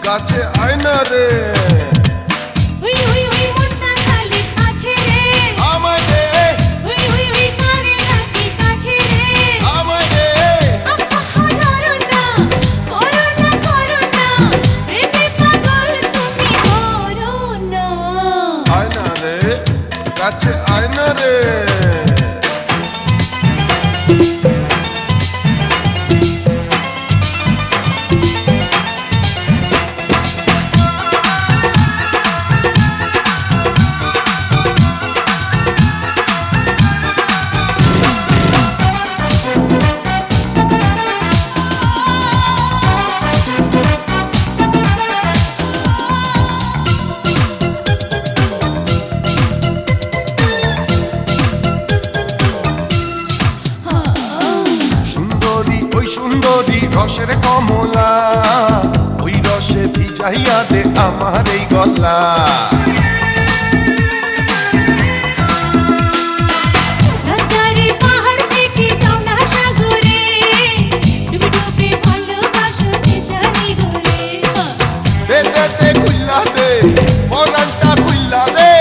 কাছে আয় না রে হুই হুই হুই মনটা খালি আছে রে আমায় দে হুই হুই হুই করে ডাকি কাছে রে আমায় দে ধরো না করো না প্রেমে পাগল তুমি করো না আয় না রে কাছে আয় না রে সুন্দরী রসের কমলা ওই রসে ভিজাইয়া দে আমার এই গলা রাজারে পাহাড় থেকে যাও না সাগরে ডুবে ডুবে ভালোবাসো নেশারি ঘরে দে দে দে খুইলা দে পরানটা খুইলা দে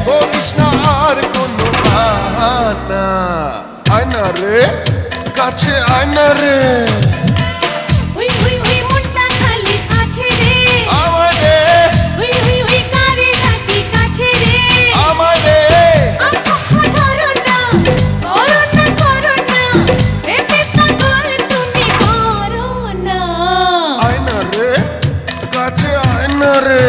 করিস না আর কোনো বাহানা আয় না রে কাছে আয় না রে হুই হুই হুই মনটা খালি আছে রে আমায় দে হুই হুই হুই করে ডাকি কাছে রে আমায় দে ধরো না করো না প্রেমে পাগল তুমি করো না আয় না রে কাছে আয় না রে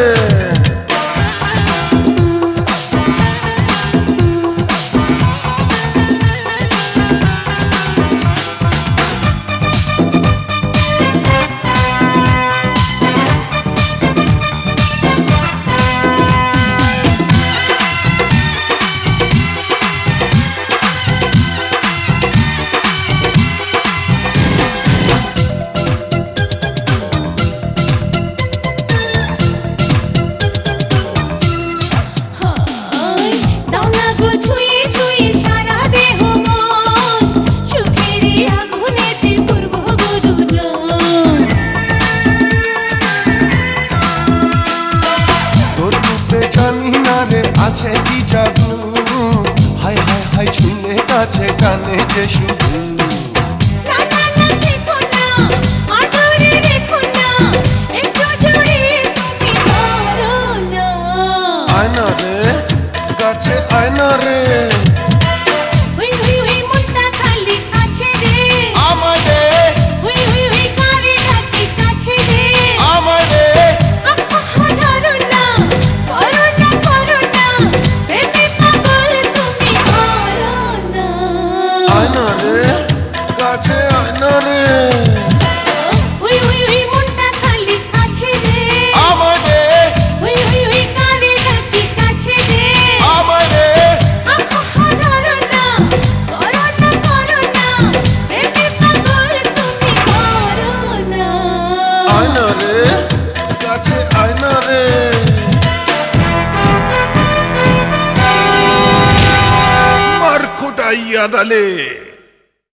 দাও না গো ছুঁয়ে ছুঁয়ে সারা দেহ মন সুখেরই আগুনেতে পূর্ব গো দুজন তোর রূপে জানি না রে আছে কি জাদু হায় হায় হায় ছুঁলে কাছে কানে যে শুধু না না না দেখো না আদরে রেখো না একটু জড়িয়ে তুমি ধরো না আয় না রে কাছে আয় না রে হুই হুই হুই মনটা খালি আছে রে আমায় দে হুই হুই হুই করে ডাকি কাছে রে আমায় দে ধরো না করো না প্রেমে পাগল তুমি করো না আয় না রে কাছে আয় না রে হুই হুই হুই মনটা খালি আছে রে আমায় দে হুই হুই হুই করে ডাকি কাছে রে আমায় দে ধরো না প্রেমে পাগল তুমি করো না আয় না রে কাছে আয় না রে মার খোটাইয়া দালে